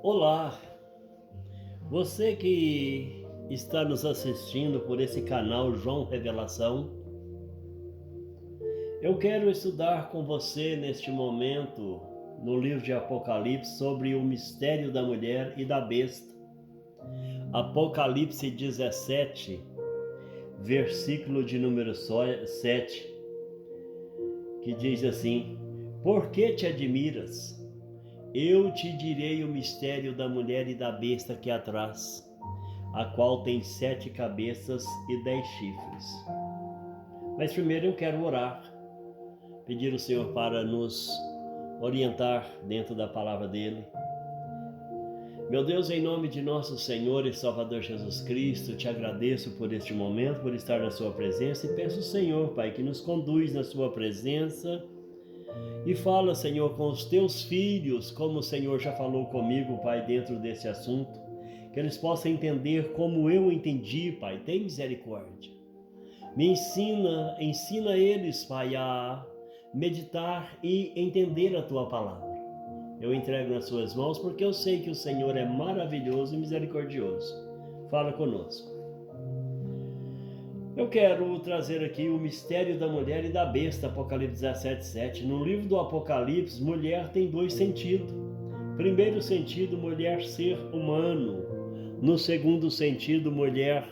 Olá, você que está nos assistindo por esse canal João Revelação, eu quero estudar com você neste momento no livro de Apocalipse sobre o mistério da mulher e da besta. Apocalipse 17, versículo de número 7, que diz assim: Por que te admiras? Eu te direi o mistério da mulher e da besta que a traz, a qual tem 7 cabeças e 10 chifres. Mas primeiro eu quero orar, pedir ao Senhor para nos orientar dentro da palavra dele. Meu Deus, em nome de nosso Senhor e Salvador Jesus Cristo, te agradeço por este momento, por estar na sua presença e peço, Senhor, Pai, que nos conduz na sua presença e fala, Senhor, com os teus filhos, como o Senhor já falou comigo, Pai, dentro desse assunto, que eles possam entender como eu entendi, Pai. Tem misericórdia. Me ensina eles, Pai, a meditar e entender a tua palavra. Eu entrego nas suas mãos porque eu sei que o Senhor é maravilhoso e misericordioso. Fala conosco. Eu quero trazer aqui o mistério da mulher e da besta, Apocalipse 17:7. No livro do Apocalipse, mulher tem 2 sentidos. Primeiro sentido, mulher ser humano. No segundo sentido, mulher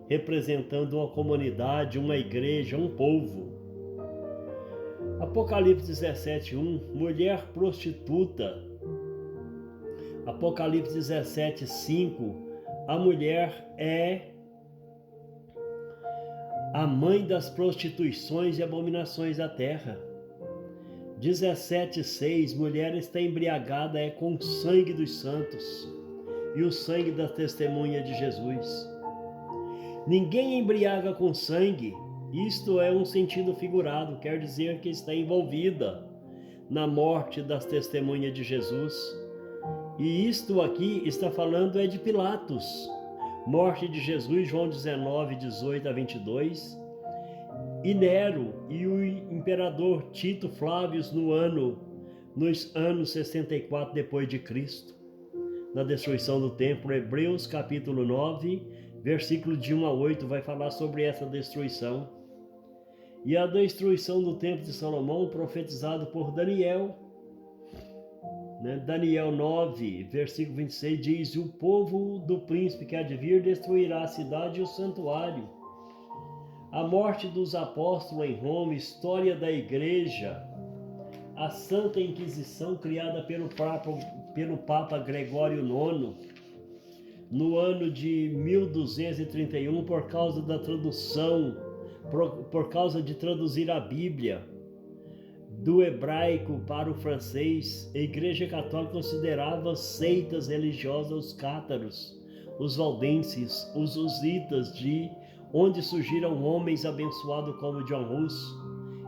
representando uma comunidade, uma igreja, um povo. Apocalipse 17:1, mulher prostituta. Apocalipse 17:5, a mulher é a mãe das prostituições e abominações da terra. 17:6, mulher está embriagada com o sangue dos santos e o sangue da testemunha de Jesus. Ninguém embriaga com sangue, isto é um sentido figurado, quer dizer que está envolvida na morte das testemunhas de Jesus. E isto aqui está falando é de Pilatos, morte de Jesus, João 19:18-22, e Nero e o imperador Tito Flávios nos anos 64 depois de Cristo, na destruição do templo. Hebreus capítulo 9, versículo de 1 a 8 vai falar sobre essa destruição. E a destruição do templo de Salomão, profetizado por Daniel, Daniel 9, versículo 26 diz: o povo do príncipe que há de vir destruirá a cidade e o santuário. A morte dos apóstolos em Roma, história da igreja, a Santa Inquisição criada pelo Papa Gregório IX, no ano de 1231, por causa da tradução, por causa de traduzir a Bíblia do hebraico para o francês. A Igreja Católica considerava seitas religiosas os cátaros, os valdenses, os husitas, de onde surgiram homens abençoados como John Hus.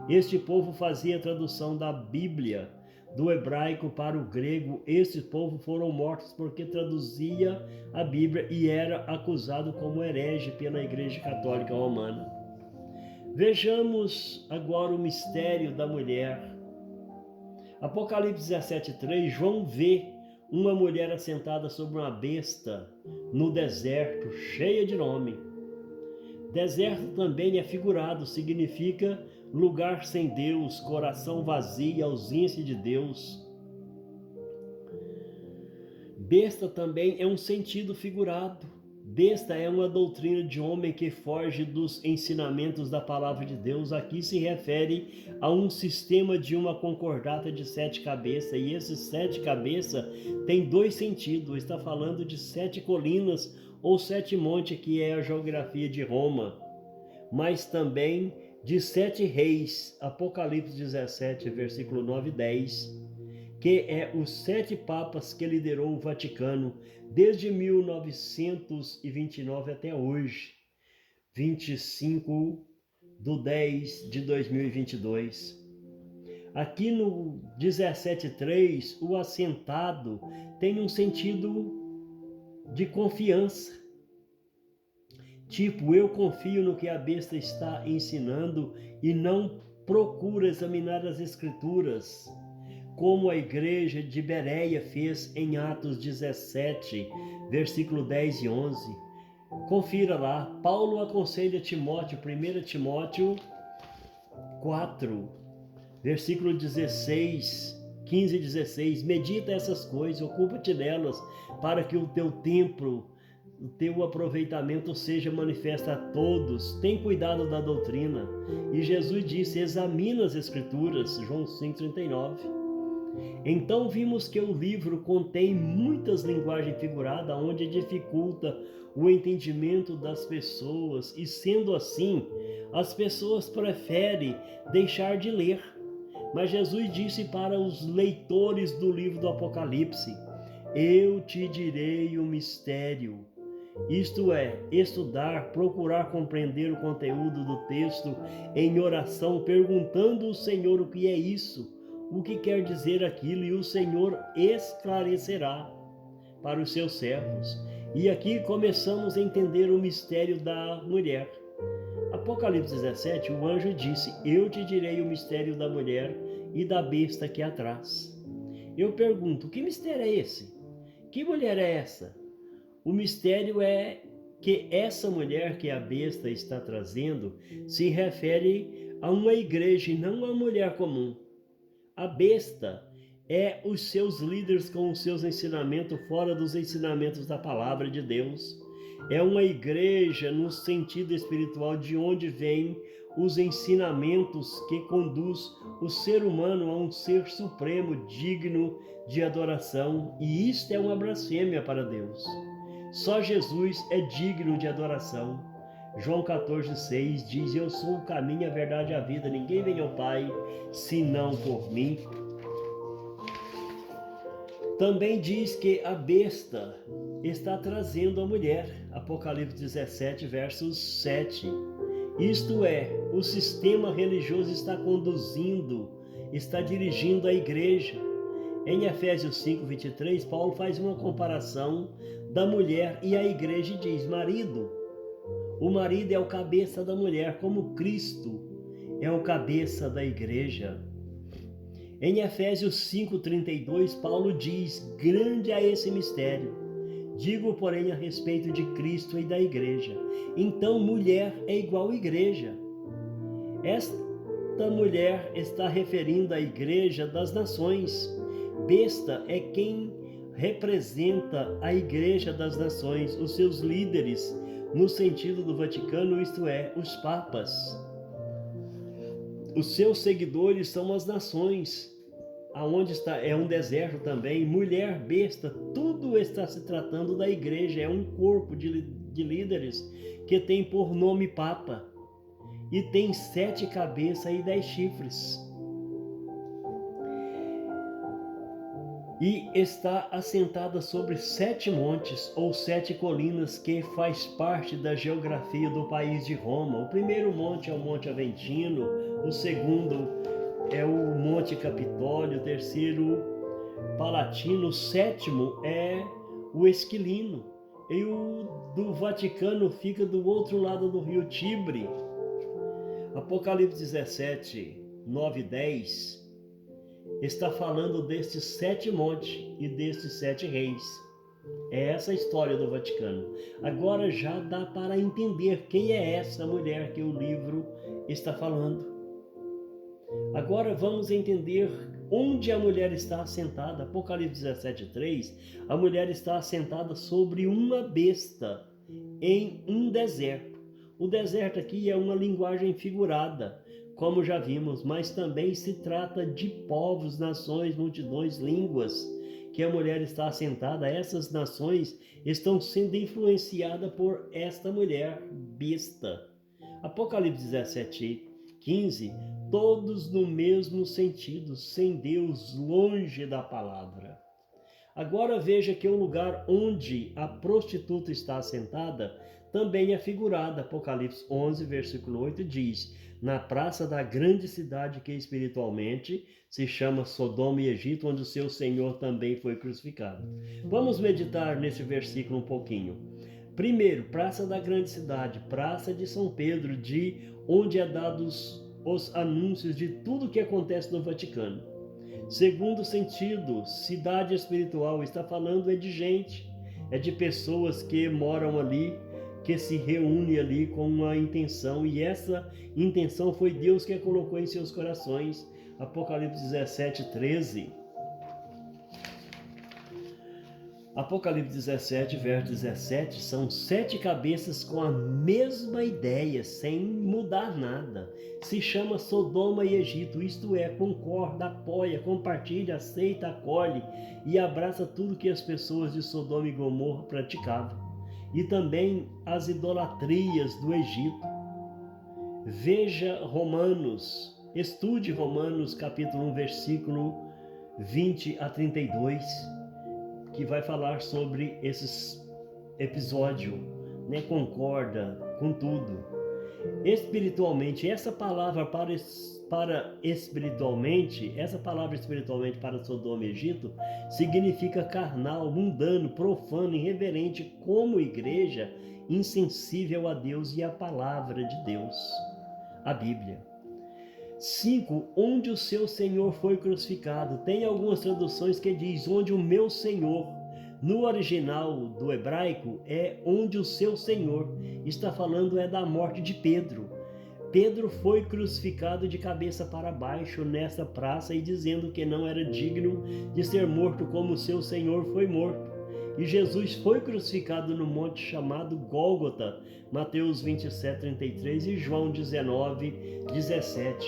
Este povo fazia a tradução da Bíblia do hebraico para o grego. Estes povos foram mortos porque traduzia a Bíblia e era acusado como herege pela Igreja Católica Romana. Vejamos agora o mistério da mulher. Apocalipse 17:3, João vê uma mulher assentada sobre uma besta no deserto, cheia de nome. Deserto também é figurado, significa lugar sem Deus, coração vazio, ausência de Deus. Besta também é um sentido figurado. Besta é uma doutrina de homem que foge dos ensinamentos da palavra de Deus. Aqui se refere a um sistema de uma concordata de 7 cabeças, e esses 7 cabeças tem 2 sentidos. Está falando de 7 colinas ou 7 montes, que é a geografia de Roma, mas também de 7 reis, Apocalipse 17, versículo 9 e 10, que é os 7 papas que liderou o Vaticano desde 1929 até hoje, 25/10/2022. Aqui no 17:3, o assentado tem um sentido de confiança. Tipo, eu confio no que a besta está ensinando e não procuro examinar as escrituras. como a igreja de Bereia fez em Atos 17, versículo 10 e 11. Confira lá, Paulo aconselha Timóteo, 1 Timóteo 4, versículo 16, 15 e 16. Medita essas coisas, ocupa-te delas, para que o teu tempo, o teu aproveitamento seja manifesto a todos. Tem cuidado da doutrina. E Jesus disse, examina as escrituras, João 5,39. Então vimos que o livro contém muitas linguagens figuradas, onde dificulta o entendimento das pessoas, e sendo assim, as pessoas preferem deixar de ler. Mas Jesus disse para os leitores do livro do Apocalipse, eu te direi o mistério. Isto é, estudar, procurar compreender o conteúdo do texto em oração, perguntando ao Senhor o que é isso, o que quer dizer aquilo, e o Senhor esclarecerá para os seus servos. E aqui começamos a entender o mistério da mulher. Apocalipse 17, o anjo disse, eu te direi o mistério da mulher e da besta que a traz. Eu pergunto, que mistério é esse? Que mulher é essa? O mistério é que essa mulher que a besta está trazendo se refere a uma igreja e não a uma mulher comum. A besta é os seus líderes com os seus ensinamentos fora dos ensinamentos da palavra de Deus. É uma igreja no sentido espiritual de onde vêm os ensinamentos que conduz o ser humano a um ser supremo digno de adoração. E isto é uma blasfêmia para Deus. Só Jesus é digno de adoração. João 14,6 diz, eu sou o caminho, a verdade e a vida. Ninguém vem ao Pai, senão por mim. Também diz que a besta está trazendo a mulher. Apocalipse 17, versos 7. Isto é, o sistema religioso está conduzindo, está dirigindo a igreja. Em Efésios 5, 23, Paulo faz uma comparação da mulher e a igreja e diz, marido, o marido é o cabeça da mulher, como Cristo é o cabeça da igreja. Em Efésios 5,32, Paulo diz, grande é esse mistério. Digo, porém, a respeito de Cristo e da igreja. Então, mulher é igual à igreja. Esta mulher está referindo à igreja das nações. Besta é quem representa a igreja das nações, os seus líderes, no sentido do Vaticano, isto é, os papas. Os seus seguidores são as nações, aonde está é um deserto também. Mulher, besta, tudo está se tratando da igreja, é um corpo de líderes que tem por nome Papa e tem 7 cabeças e 10 chifres. E está assentada sobre 7 montes ou 7 colinas que faz parte da geografia do país de Roma. O primeiro monte é o Monte Aventino, o segundo é o Monte Capitólio, o terceiro Palatino, o sétimo é o Esquilino, e o do Vaticano fica do outro lado do rio Tibre. Apocalipse 17, 9 e 10 está falando destes 7 montes e destes 7 reis. É essa a história do Vaticano. Agora já dá para entender quem é essa mulher que o livro está falando. Agora vamos entender onde a mulher está assentada. Apocalipse 17:3, a mulher está assentada sobre uma besta em um deserto. O deserto aqui é uma linguagem figurada, como já vimos, mas também se trata de povos, nações, multidões, línguas, que a mulher está assentada. Essas nações estão sendo influenciadas por esta mulher besta. Apocalipse 17:15, todos no mesmo sentido, sem Deus, longe da palavra. Agora veja que o lugar onde a prostituta está assentada também é figurada. Apocalipse 11, versículo 8 diz, na praça da grande cidade que espiritualmente se chama Sodoma e Egito, onde o seu Senhor também foi crucificado. Vamos meditar nesse versículo um pouquinho. Primeiro, praça da grande cidade, praça de São Pedro, de onde é dados os anúncios de tudo que acontece no Vaticano. Segundo sentido, cidade espiritual, está falando de gente, de pessoas que moram ali, que se reúnem ali com uma intenção, e essa intenção foi Deus que a colocou em seus corações. Apocalipse 17, 13. Apocalipse 17, verso 17, são 7 cabeças com a mesma ideia, sem mudar nada. Se chama Sodoma e Egito, isto é, concorda, apoia, compartilha, aceita, acolhe e abraça tudo que as pessoas de Sodoma e Gomorra praticavam. E também as idolatrias do Egito. Veja Romanos, estude Romanos capítulo 1, versículo 20 a 32. Que vai falar sobre esse episódio, né? Concorda com tudo. Espiritualmente, essa palavra para espiritualmente, essa palavra espiritualmente para Sodoma e Egito significa carnal, mundano, profano, irreverente, como igreja, insensível a Deus e à palavra de Deus, a Bíblia. 5. Onde o seu Senhor foi crucificado. Tem algumas traduções que diz onde o meu Senhor. No original do hebraico é onde o seu Senhor. Está falando da morte de Pedro. Pedro foi crucificado de cabeça para baixo nessa praça e dizendo que não era digno de ser morto como o seu Senhor foi morto. E Jesus foi crucificado no monte chamado Gólgota, Mateus 27, 33 e João 19, 17.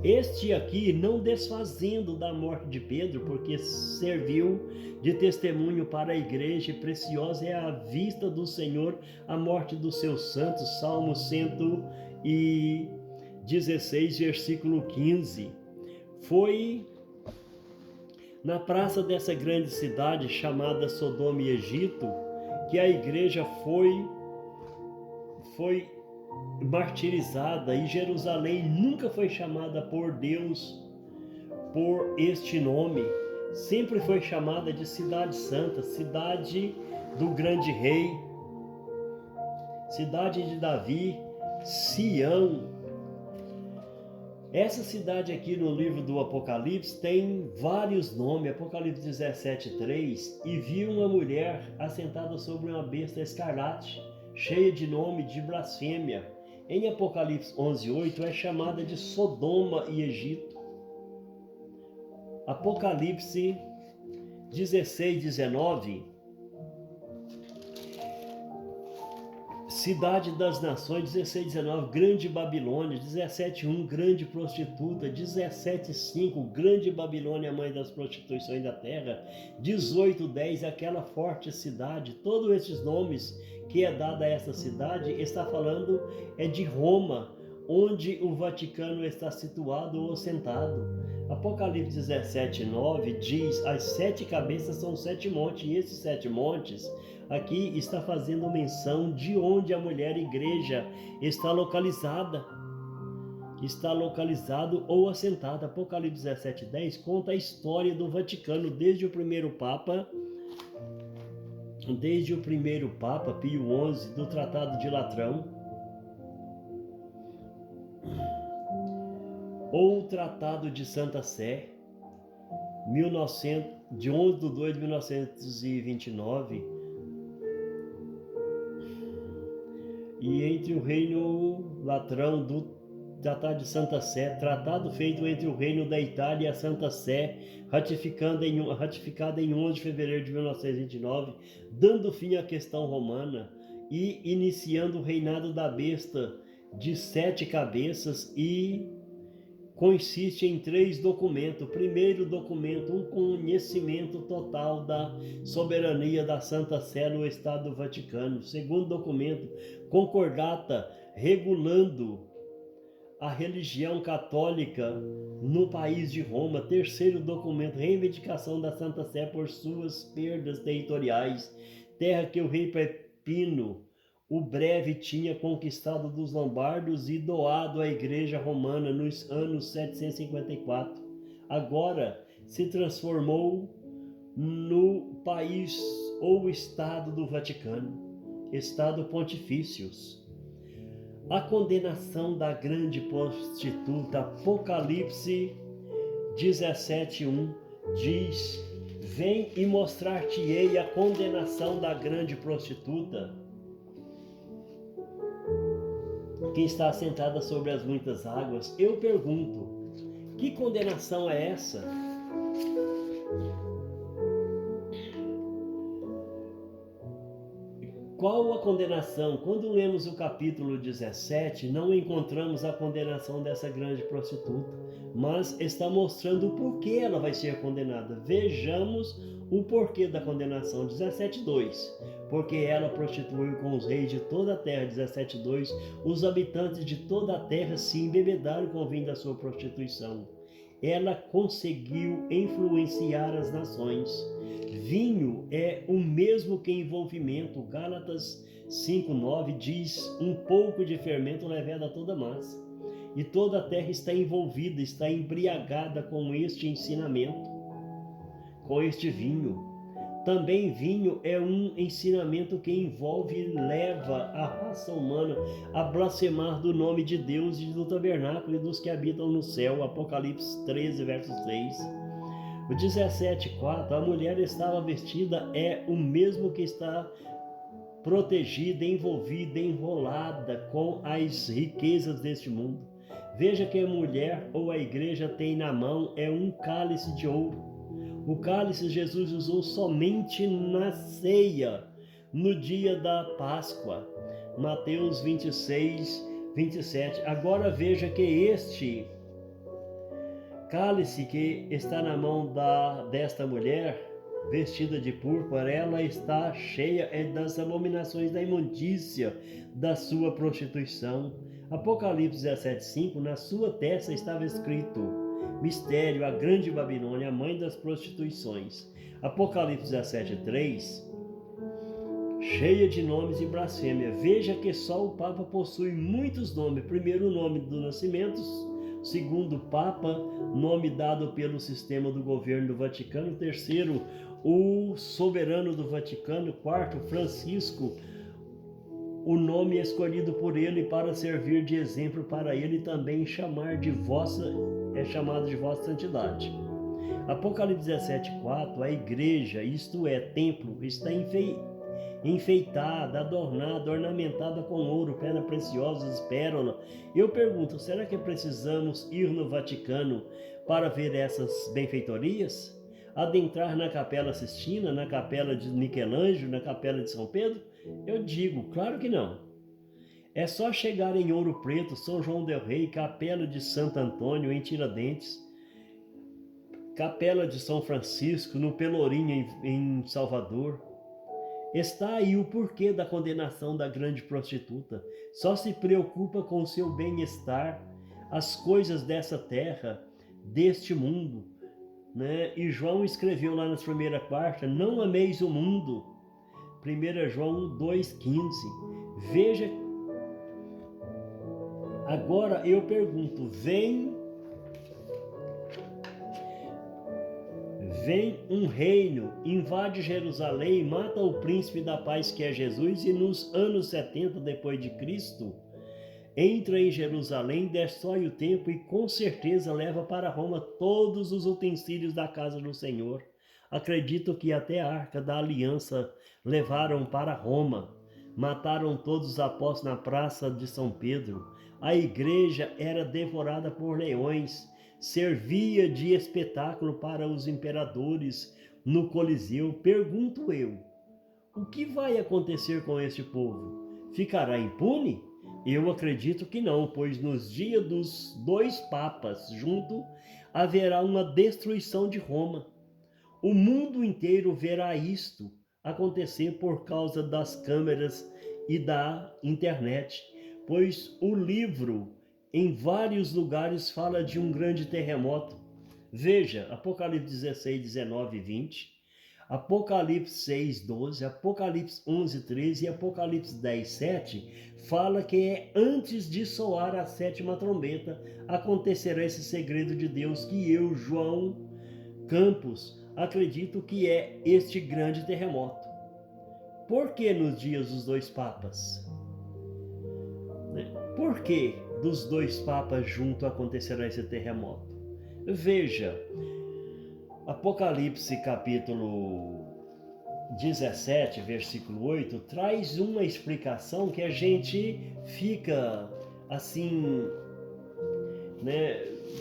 Este aqui não desfazendo da morte de Pedro, porque serviu de testemunho para a igreja, e preciosa é a vista do Senhor a morte dos seus santos, Salmo 116, versículo 15. Foi na praça dessa grande cidade chamada Sodoma e Egito que a igreja foi martirizada, e Jerusalém nunca foi chamada por Deus por este nome. Sempre foi chamada de Cidade Santa, cidade do grande rei, cidade de Davi, Sião. Essa cidade aqui no livro do Apocalipse tem vários nomes. Apocalipse 17, 3. E viu uma mulher assentada sobre uma besta escarlate, cheia de nome de blasfêmia. Em Apocalipse 11, 8 é chamada de Sodoma e Egito. Apocalipse 16, 19. Cidade das Nações, 16, 19, Grande Babilônia, 17, 1, Grande Prostituta, 17, 5, Grande Babilônia, mãe das prostituições da terra, 18, 10, aquela forte cidade. Todos esses nomes que é dada a essa cidade está falando de Roma, onde o Vaticano está situado ou assentado. Apocalipse 17, 9 diz: as 7 cabeças são 7 montes, e esses 7 montes aqui está fazendo menção de onde a mulher igreja está localizada. Está localizado ou assentada. Apocalipse 17, 10 conta a história do Vaticano desde o primeiro Papa Pio XI, do Tratado de Latrão, ou Tratado de Santa Sé, de 11 de 2 de 1929, e entre o Reino Latrão do Tratado de Santa Sé, tratado feito entre o Reino da Itália e a Santa Sé, ratificado em 11 de fevereiro de 1929, dando fim à questão romana e iniciando o reinado da besta de 7 cabeças, e consiste em 3 documentos. Primeiro documento, um conhecimento total da soberania da Santa Sé no Estado do Vaticano. Segundo documento, concordata regulando a religião católica no país de Roma. Terceiro documento, reivindicação da Santa Sé por suas perdas territoriais, terra que o rei Pepino o Breve tinha conquistado dos lombardos e doado à Igreja Romana nos anos 754. Agora se transformou no país ou Estado do Vaticano, Estado Pontifícios. A condenação da grande prostituta, Apocalipse 17:1 diz: vem e mostrar-te-ei a condenação da grande prostituta, que está sentada sobre as muitas águas. Eu pergunto, que condenação é essa? Qual a condenação? Quando lemos o capítulo 17, não encontramos a condenação dessa grande prostituta, mas está mostrando o porquê ela vai ser condenada. Vejamos o porquê da condenação. 17:2. Porque ela prostituiu com os reis de toda a terra. 17:2. Os habitantes de toda a terra se embebedaram com o vinho da sua prostituição. Ela conseguiu influenciar as nações. Vinho é o mesmo que envolvimento. Gálatas 5:9 diz: um pouco de fermento leveda toda a massa. E toda a terra está envolvida, está embriagada com este ensinamento, com este vinho. Também vinho é um ensinamento que envolve e leva a raça humana a blasfemar do nome de Deus e do tabernáculo e dos que habitam no céu. Apocalipse 13, verso 6. O 17:4, a mulher estava vestida, é o mesmo que está protegida, envolvida, enrolada com as riquezas deste mundo. Veja que a mulher ou a igreja tem na mão é um cálice de ouro. O cálice Jesus usou somente na ceia, no dia da Páscoa. Mateus 26:27. Agora veja que este cálice que está na mão desta mulher, vestida de púrpura, ela está cheia das abominações da imundícia da sua prostituição. Apocalipse 17:5, na sua testa estava escrito: Mistério, a grande Babilônia, a mãe das prostituições. Apocalipse 17:3, cheia de nomes e blasfêmia. Veja que só o Papa possui muitos nomes. Primeiro, o nome do nascimento. Segundo, Papa, nome dado pelo sistema do governo do Vaticano. Terceiro, o soberano do Vaticano. Quarto, Francisco, o nome escolhido por ele para servir de exemplo para ele, também é chamado de Vossa Santidade. Apocalipse 17:4, a igreja, isto é, templo, está enfeitada, adornada, ornamentada com ouro, pedra preciosa, pérola. Eu pergunto, será que precisamos ir no Vaticano para ver essas benfeitorias? Adentrar na Capela Sistina, na Capela de Michelangelo, na Capela de São Pedro? Eu digo, claro que não. É só chegar em Ouro Preto, São João del Rei, Capela de Santo Antônio, em Tiradentes, Capela de São Francisco, no Pelourinho, em Salvador. Está aí o porquê da condenação da grande prostituta. Só se preocupa com o seu bem-estar, as coisas dessa terra, deste mundo, né? E João escreveu lá nas primeiras cartas: não ameis o mundo. 1 João 2,15. Veja, agora eu pergunto, vem um reino, invade Jerusalém, mata o príncipe da paz que é Jesus, e nos anos 70 depois de Cristo, entra em Jerusalém, destrói o templo e com certeza leva para Roma todos os utensílios da casa do Senhor. Acredito que até a Arca da Aliança levaram para Roma. Mataram todos os apóstolos na praça de São Pedro. A igreja era devorada por leões. Servia de espetáculo para os imperadores no Coliseu. Pergunto eu, o que vai acontecer com este povo? Ficará impune? Eu acredito que não, pois nos dias dos dois papas juntos haverá uma destruição de Roma. O mundo inteiro verá isto acontecer por causa das câmeras e da internet, pois o livro em vários lugares fala de um grande terremoto. Veja, Apocalipse 16, 19 e 20, Apocalipse 6, 12, Apocalipse 11, 13 e Apocalipse 10, 7, fala que é antes de soar a sétima trombeta, acontecerá esse segredo de Deus que eu, João Campos, acredito que é este grande terremoto. Por que nos dias dos dois papas? Por que dos dois papas juntos acontecerá esse terremoto? Veja, Apocalipse capítulo 17, versículo 8, traz uma explicação que a gente fica assim, né?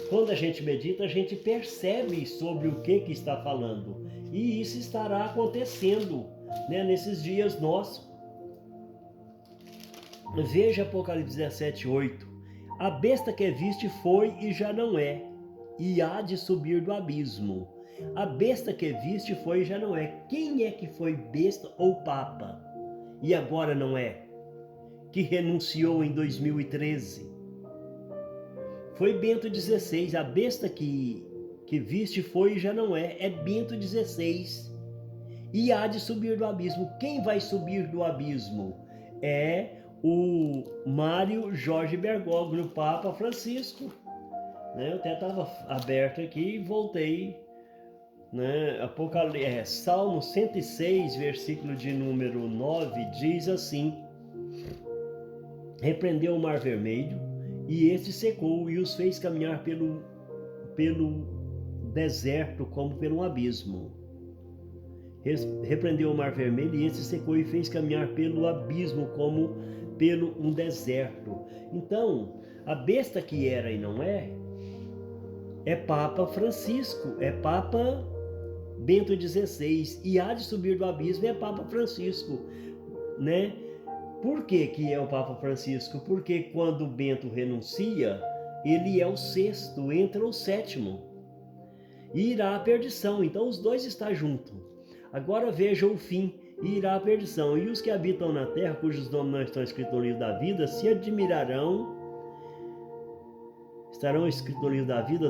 Quando a gente medita, a gente percebe sobre o que está falando. E isso estará acontecendo, né, nesses dias nossos. Veja Apocalipse 17, 8. A besta que viste foi e já não é, e há de subir do abismo. A besta que viste foi e já não é. Quem é que foi besta ou papa e agora não é? Que renunciou em 2013. Foi Bento XVI. A besta que viste foi e já não é. É Bento XVI. E há de subir do abismo. Quem vai subir do abismo? É o Mário Jorge Bergoglio, o Papa Francisco. Eu até estava aberto aqui e voltei. Salmo 106, versículo de número 9, diz assim: repreendeu o mar vermelho, e este secou, e os fez caminhar pelo deserto como pelo abismo. Repreendeu o mar vermelho, e este secou, e fez caminhar pelo abismo como pelo um deserto. Então, a besta que era e não é Papa Francisco, é Papa Bento XVI, e há de subir do abismo é Papa Francisco, né? Por que é o Papa Francisco? Porque quando Bento renuncia, ele é o sexto, entra o sétimo, e irá à perdição. Então os dois estão juntos. Agora veja o fim, e irá à perdição. E os que habitam na terra, cujos nomes não estão escritos no livro da vida, se admirarão, estarão escritos no livro da vida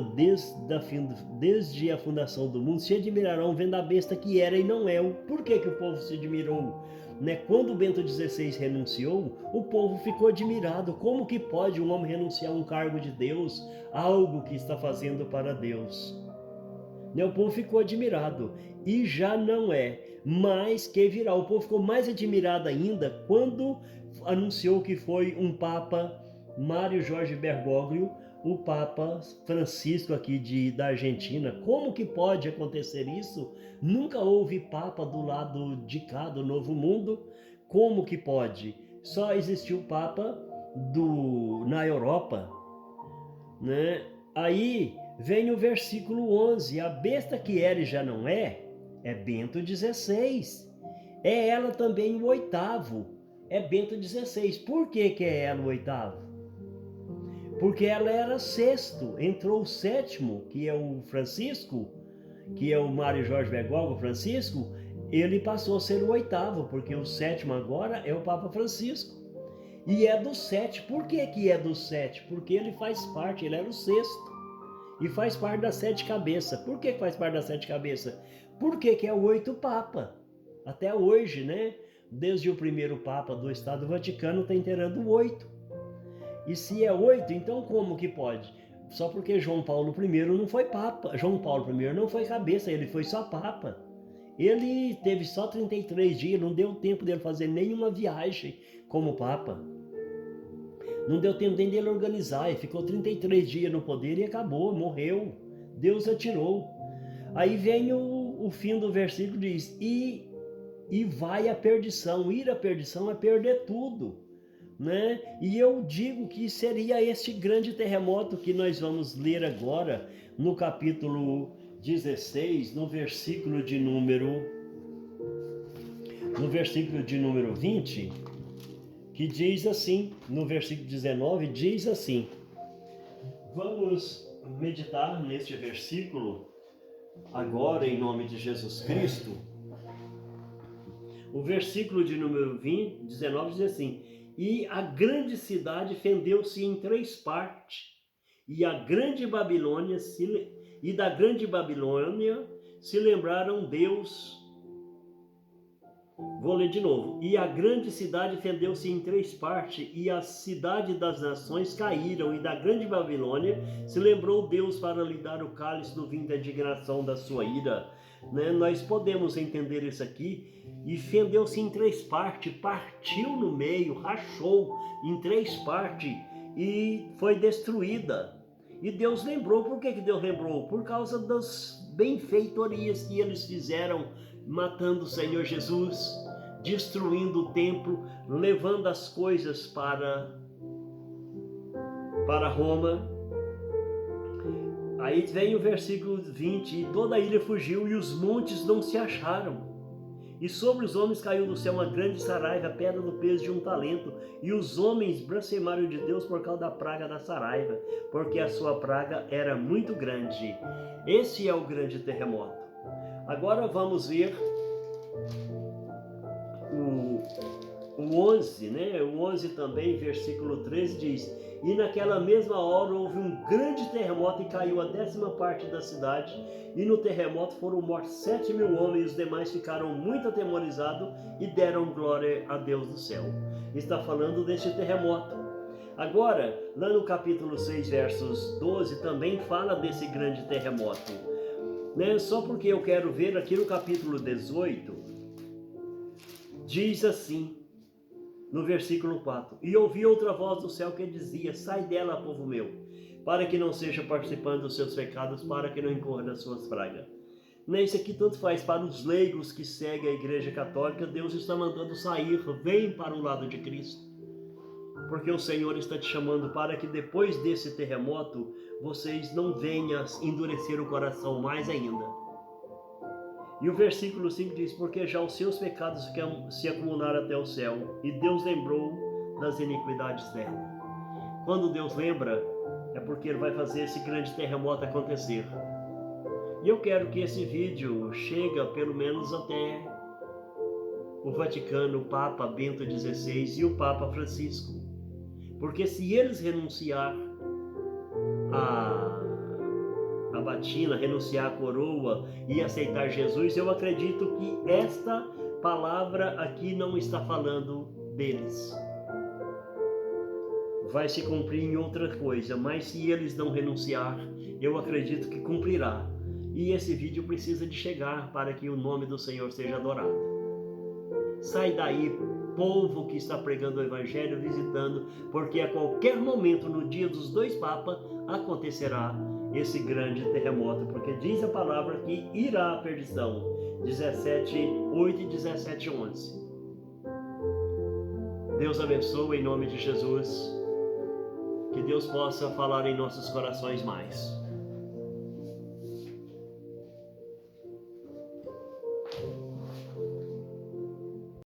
desde a fundação do mundo, se admirarão vendo a besta que era e não é. Por que o povo se admirou? Quando Bento XVI renunciou, o povo ficou admirado. Como que pode um homem renunciar a um cargo de Deus, algo que está fazendo para Deus? O povo ficou admirado, e já não é, mas que virá. O povo ficou mais admirado ainda quando anunciou que foi um Papa, Mário Jorge Bergoglio, o Papa Francisco aqui da Argentina. Como que pode acontecer isso? Nunca houve Papa do lado de cá do Novo Mundo. Como que pode? Só existiu Papa na Europa, né? Aí vem o versículo 11, a besta que era e já não é Bento XVI. É ela também o oitavo, é Bento XVI. Por que é ela o oitavo? Porque ela era sexto, entrou o sétimo, que é o Francisco, que é o Mário Jorge Bergoglio Francisco, ele passou a ser o oitavo, porque o sétimo agora é o Papa Francisco. E é do sete. Por que é do sete? Porque ele faz parte, ele era o sexto, e faz parte das sete cabeças. Por que faz parte das sete cabeças? Porque é o oito Papa. Até hoje, né? Desde o primeiro Papa do Estado do Vaticano está inteirando o oito. E se é 8, então como que pode? Só porque João Paulo I não foi Papa. João Paulo I não foi cabeça, ele foi só Papa. Ele teve só 33 dias, não deu tempo dele fazer nenhuma viagem como Papa. Não deu tempo nem dele organizar, ele ficou 33 dias no poder e acabou, morreu. Deus atirou. Aí vem o fim do versículo, diz, e vai à perdição. Ir à perdição é perder tudo. E eu digo que seria este grande terremoto que nós vamos ler agora no capítulo 16, no versículo de número 20, que diz assim, no versículo 19, diz assim. Vamos meditar neste versículo agora em nome de Jesus Cristo. O versículo de número 19 diz assim: e a grande cidade fendeu-se em três partes, e da grande Babilônia se lembraram Deus. Vou ler de novo. E a grande cidade fendeu-se em três partes, e a cidade das nações caíram, e da grande Babilônia se lembrou Deus para lhe dar o cálice do vinho da indignação da sua ira. Nós podemos entender isso aqui. E fendeu-se em três partes, partiu no meio, rachou em três partes e foi destruída. E Deus lembrou. Por que Deus lembrou? Por causa das benfeitorias que eles fizeram, matando o Senhor Jesus, destruindo o templo, levando as coisas para Roma. Aí vem o versículo 20: e toda a ilha fugiu e os montes não se acharam. E sobre os homens caiu do céu uma grande saraiva, pedra do peso de 1 talento. E os homens blasfemaram de Deus por causa da praga da saraiva, porque a sua praga era muito grande. Esse é o grande terremoto. Agora vamos ver o 11, né? O 11 também, versículo 13 diz: e naquela mesma hora houve um grande terremoto e caiu a 10ª parte da cidade, e no terremoto foram mortos 7.000 homens, e os demais ficaram muito atemorizados e deram glória a Deus do céu. Está falando deste terremoto. Agora, lá no capítulo 6, versos 12, também fala desse grande terremoto, né? Só porque eu quero ver aqui no capítulo 18, diz assim, no versículo 4: e ouvi outra voz do céu que dizia: sai dela, povo meu, para que não seja participando dos seus pecados, para que não incorra nas suas pragas. Isso aqui tanto faz para os leigos que seguem a Igreja Católica. Deus está mandando sair, vem para o lado de Cristo, porque o Senhor está te chamando para que depois desse terremoto, vocês não venham endurecer o coração mais ainda. E o versículo 5 diz: porque já os seus pecados se acumularam até o céu, e Deus lembrou das iniquidades dela. Quando Deus lembra, é porque Ele vai fazer esse grande terremoto acontecer. E eu quero que esse vídeo chegue pelo menos até o Vaticano, o Papa Bento XVI e o Papa Francisco. Porque se eles renunciar a batina, renunciar à coroa e aceitar Jesus, eu acredito que esta palavra aqui não está falando deles. Vai se cumprir em outra coisa, mas se eles não renunciar, eu acredito que cumprirá. E esse vídeo precisa de chegar para que o nome do Senhor seja adorado. Sai daí, povo que está pregando o Evangelho, visitando, porque a qualquer momento, no dia dos 2 papas, acontecerá esse grande terremoto, porque diz a palavra que irá à perdição. 17:8 e 17:11. Deus abençoe em nome de Jesus. Que Deus possa falar em nossos corações mais.